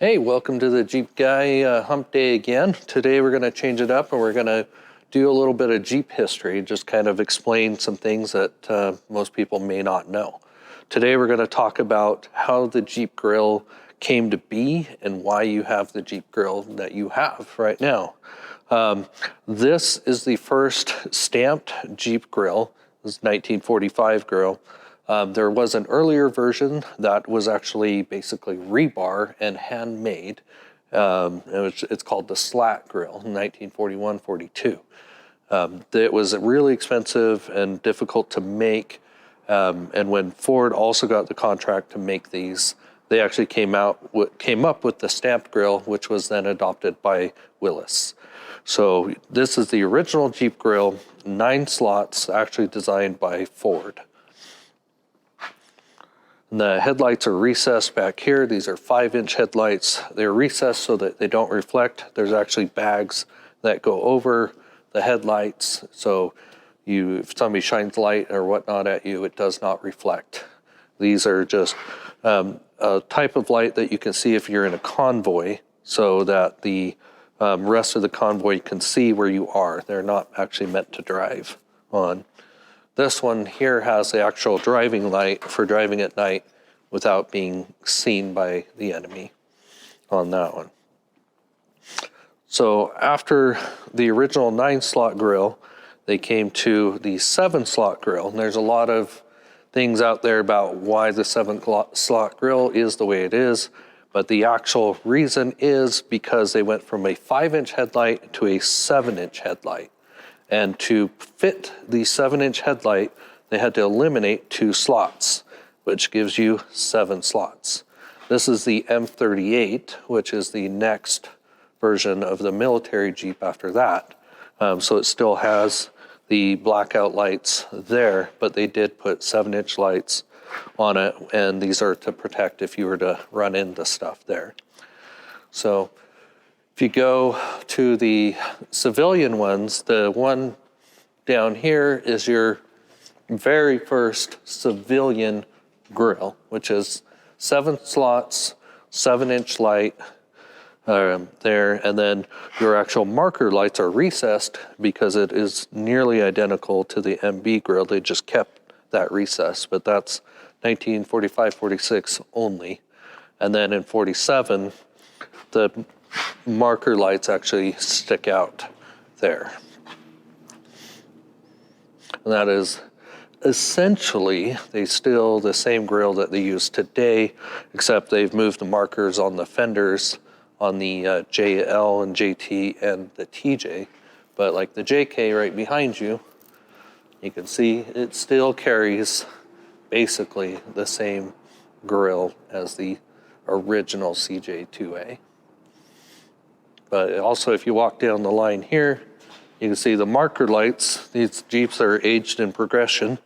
Hey, welcome to the Jeep Guy Hump Day again. Today we're going to change it up and we're going to do a little bit of Jeep history, just kind of explain some things that most people may not know. Today we're going to talk about how the Jeep grill came to be and why you have the Jeep grill that you have right now. This is the first stamped Jeep grill. This is 1945 grill. There was an earlier version that was actually basically rebar and handmade. It's called the slat grill in 1941-42. It was really expensive and difficult to make. And when Ford also got the contract to make these, they actually came up with the stamped grill, which was then adopted by Willis. So this is the original Jeep grill, 9 slots, actually designed by Ford. And the headlights are recessed back here. These are 5-inch headlights. They're recessed so that they don't reflect. There's actually bags that go over the headlights. So if somebody shines light or whatnot at you, it does not reflect. These are just a type of light that you can see if you're in a convoy so that the rest of the convoy can see where you are. They're not actually meant to drive on. This one here has the actual driving light for driving at night without being seen by the enemy on that one. So after the original 9-slot grill, they came to the 7-slot grill. And there's a lot of things out there about why the 7-slot grill is the way it is. But the actual reason is because they went from a 5-inch headlight to a 7-inch headlight. And to fit the 7-inch headlight, they had to eliminate 2 slots, which gives you 7 slots. This is the M38, which is the next version of the military Jeep after that. So it still has the blackout lights there, but they did put 7-inch lights on it, and these are to protect if you were to run into stuff there. So if you go to the civilian ones, the one down here is your very first civilian grill, which is 7 slots, 7-inch light there, and then your actual marker lights are recessed because it is nearly identical to the MB grill. They just kept that recess, but that's 1945-46 only. And then in 47, the marker lights actually stick out there. And that is essentially still the same grill that they use today, except they've moved the markers on the fenders on the JL and JT and the TJ. But like the JK right behind you, you can see it still carries basically the same grill as the original CJ2A. But also, if you walk down the line here, you can see the marker lights. These Jeeps are aged in progression,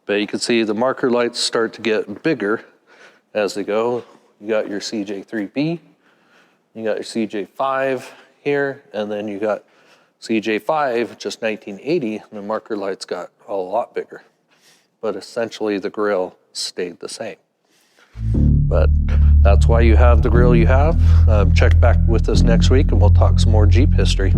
but you can see the marker lights start to get bigger as they go. You got your CJ3B, you got your CJ5 here, and then you got CJ5, just 1980, and the marker lights got a lot bigger. But essentially, the grill stayed the same. But that's why you have the grill you have. Check back with us next week and we'll talk some more Jeep history.